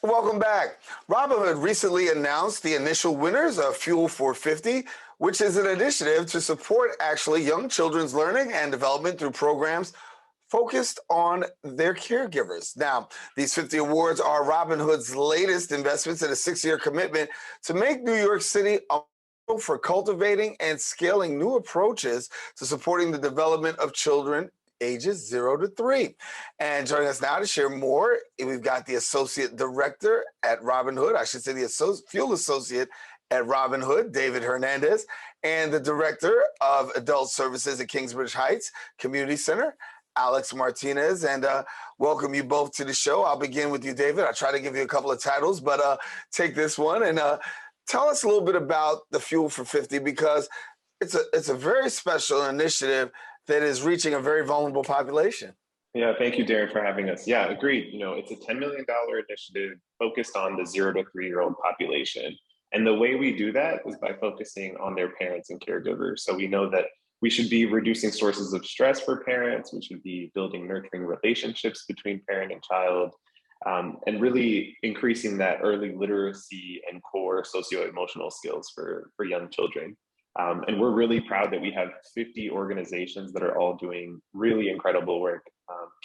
Welcome back. Robinhood recently announced the initial winners of Fuel for 50, which is an initiative to support actually young children's learning and development through programs focused on their caregivers. Now, these 50 awards are Robinhood's latest investments in a 6-year commitment to make New York City a model for cultivating and scaling new approaches to supporting the development of children ages 0 to 3. And joining us now to share more, we've got the Associate Director at Robinhood, I should say the Field Associate at Robinhood, David Hernandez, and the Director of Adult Services at Kingsbridge Heights Community Center, Alex Martinez. And welcome you both to the show. I'll begin with you, David. I try to give you a couple of titles, but take this one and tell us a little bit about the Fuel for 50, because it's a very special initiative that is reaching a very vulnerable population. Yeah, thank you, Daren, for having us. Yeah, agreed. It's a $10 million initiative focused on the 0 to 3-year-old population. And the way we do that is by focusing on their parents and caregivers. So we know that we should be reducing sources of stress for parents. We should be building nurturing relationships between parent and child, and really increasing that early literacy and core socio-emotional skills for young children. And we're really proud that we have 50 organizations that are all doing really incredible work.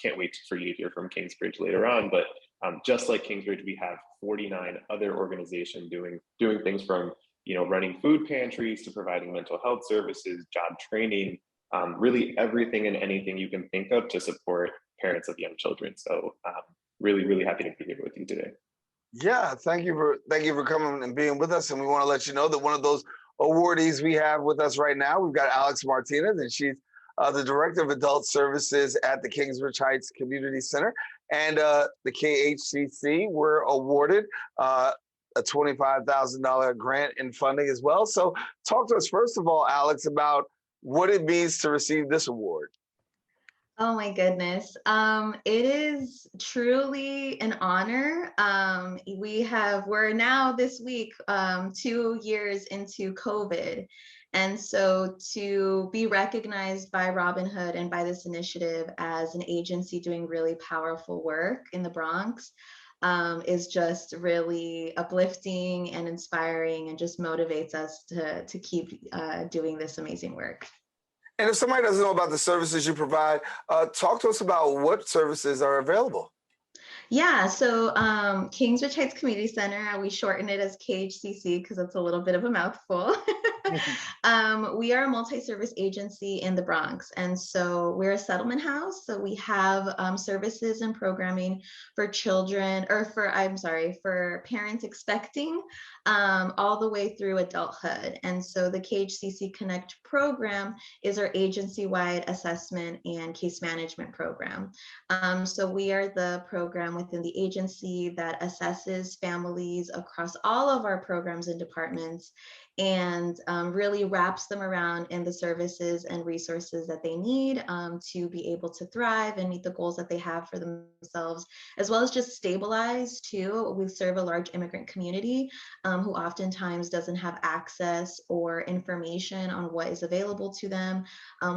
Can't wait for you to hear from Kingsbridge later on, but just like Kingsbridge, we have 49 other organizations doing things from running food pantries to providing mental health services, job training, really everything and anything you can think of to support parents of young children. So really, really happy to be here with you today. Yeah, thank you for coming and being with us. And we want to let you know that one of those awardees we have with us right now, we've got Alex Martinez, and she's the Director of Adult Services at the Kingsbridge Heights Community Center. And the Khcc were awarded a $25,000 grant in funding as well. So talk to us, first of all, Alex, about what it means to receive this award. Oh my goodness. It is truly an honor. We're now this week 2 years into COVID. And so to be recognized by Robinhood and by this initiative as an agency doing really powerful work in the Bronx is just really uplifting and inspiring, and just motivates us to keep doing this amazing work. And if somebody doesn't know about the services you provide, talk to us about what services are available. Yeah, so Kingsbridge Heights Community Center, we shorten it as Khcc because it's a little bit of a mouthful. We are a multi-service agency in the Bronx, and so we're a settlement house. So we have services and programming for children, or for parents expecting, all the way through adulthood. And so the Khcc Connect program is our agency-wide assessment and case management program. So we are the program within the agency that assesses families across all of our programs and departments, and really wraps them around in the services and resources that they need to be able to thrive and meet the goals that they have for themselves, as well as just stabilize too. We serve a large immigrant community who oftentimes doesn't have access or information on what is available to them.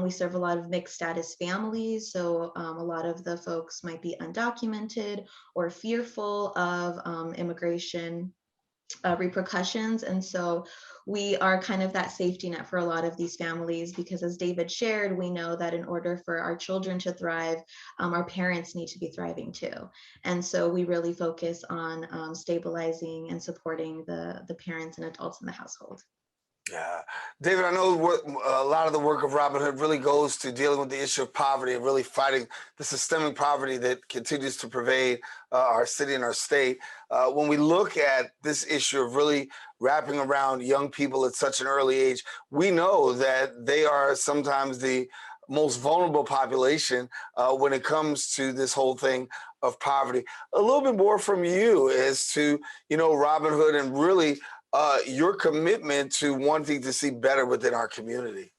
We serve a lot of mixed status families, so a lot of the folks might be undocumented or fearful of immigration repercussions. And so we are kind of that safety net for a lot of these families, because as David shared, we know that in order for our children to thrive, our parents need to be thriving too. And so we really focus on stabilizing and supporting the parents and adults in the household. Yeah. David, I know a lot of the work of Robinhood really goes to dealing with the issue of poverty and really fighting the systemic poverty that continues to pervade our city and our state. When we look at this issue of really wrapping around young people at such an early age, we know that they are sometimes the most vulnerable population when it comes to this whole thing of poverty. A little bit more from you as to, Robinhood and really your commitment to wanting to see better within our community.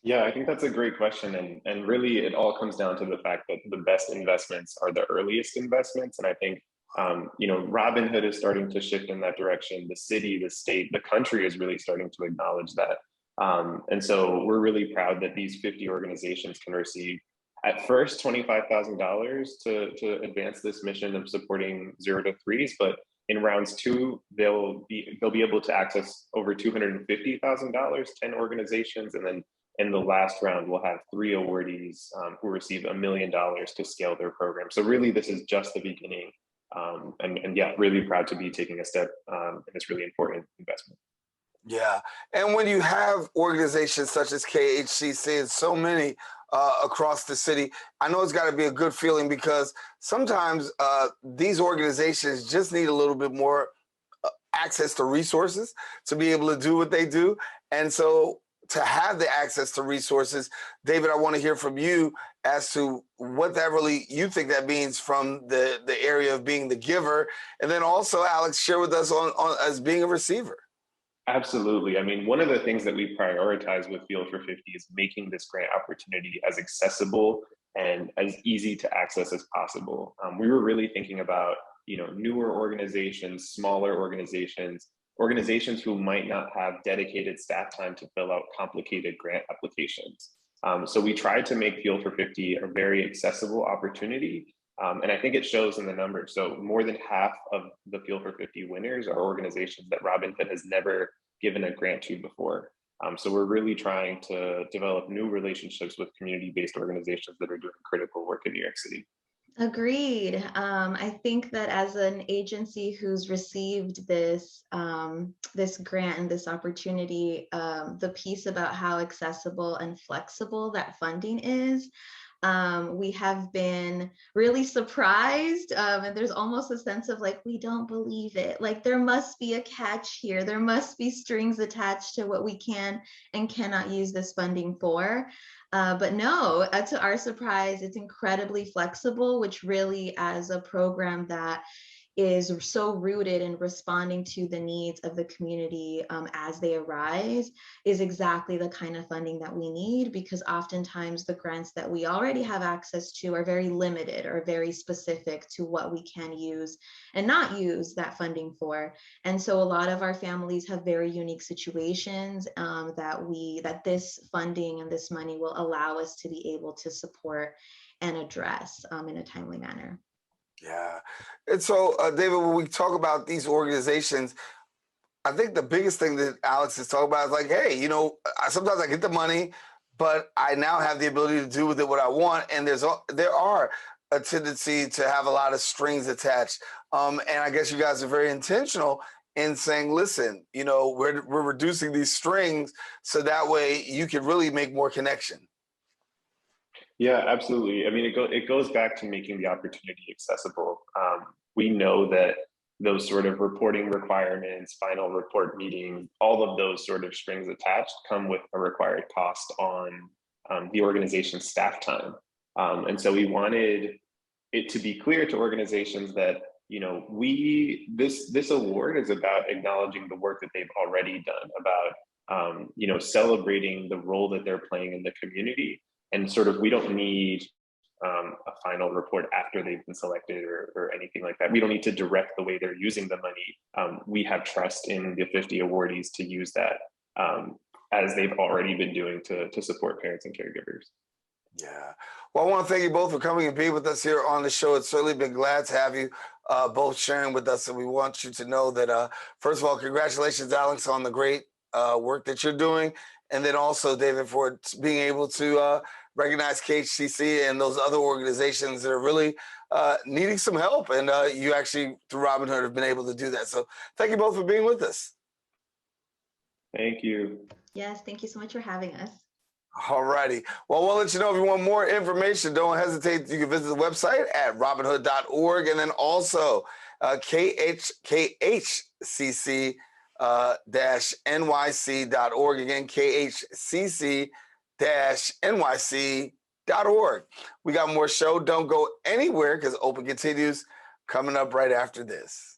Yeah, I think that's a great question. And really it all comes down to the fact that the best investments are the earliest investments. And I think, Robinhood is starting to shift in that direction. The city, the state, the country is really starting to acknowledge that. And so we're really proud that these 50 organizations can receive At first, $25,000 to advance this mission of supporting 0 to 3s, but in rounds 2, they'll be able to access over $250,000, 10 organizations, and then in the last round, we'll have 3 awardees who receive $1 million to scale their program. So really, this is just the beginning, and yeah, really proud to be taking a step in this really important investment. Yeah, and when you have organizations such as KHCC and so many across the city, I know it's got to be a good feeling, because sometimes these organizations just need a little bit more access to resources to be able to do what they do. And so to have the access to resources, David, I want to hear from you as to what that really, you think that means from the area of being the giver. And then also, Alex, share with us on as being a receiver. Absolutely. I mean, one of the things that we prioritize with Fuel for 50 is making this grant opportunity as accessible and as easy to access as possible. We were really thinking about, newer organizations, smaller organizations who might not have dedicated staff time to fill out complicated grant applications. So we tried to make Fuel for 50 a very accessible opportunity. And I think it shows in the numbers. So more than half of the Fuel for 50 winners are organizations that Robin Hood has never given a grant to before. So we're really trying to develop new relationships with community-based organizations that are doing critical work in New York City. Agreed. I think that as an agency who's received this this grant and this opportunity, the piece about how accessible and flexible that funding is, we have been really surprised, and there's almost a sense of like, we don't believe it. Like, there must be a catch here. There must be strings attached to what we can and cannot use this funding for. But no, to our surprise, it's incredibly flexible, which really, as a program that is so rooted in responding to the needs of the community as they arise, is exactly the kind of funding that we need, because oftentimes the grants that we already have access to are very limited or very specific to what we can use and not use that funding for. And so a lot of our families have very unique situations that this funding and this money will allow us to be able to support and address in a timely manner. Yeah. And so, David, when we talk about these organizations, I think the biggest thing that Alex is talking about is like, hey, sometimes I get the money, but I now have the ability to do with it what I want. And there are a tendency to have a lot of strings attached. And I guess you guys are very intentional in saying, listen, we're reducing these strings so that way you can really make more connection. Yeah, absolutely. I mean, it goes back to making the opportunity accessible. We know that those sort of reporting requirements, final report meeting, all of those sort of strings attached come with a required cost on the organization's staff time. And so we wanted it to be clear to organizations that, this award is about acknowledging the work that they've already done, about, celebrating the role that they're playing in the community. And sort of, we don't need a final report after they've been selected or anything like that. We don't need to direct the way they're using the money. We have trust in the 50 awardees to use that as they've already been doing to support parents and caregivers. Yeah. Well, I want to thank you both for coming and being with us here on the show. It's certainly been glad to have you both sharing with us. And we want you to know that, first of all, congratulations, Alex, on the great work that you're doing. And then also, David, for being able to recognize Khcc and those other organizations that are really needing some help. And you actually, through Robin Hood, have been able to do that. So thank you both for being with us. Thank you. Yes, thank you so much for having us. All righty. Well, I want to let you know if you want more information, don't hesitate. You can visit the website at robinhood.org, and then also KHCC-NYC.org. Again, KHCC-NYC.org. We got more show. Don't go anywhere, because Open continues coming up right after this.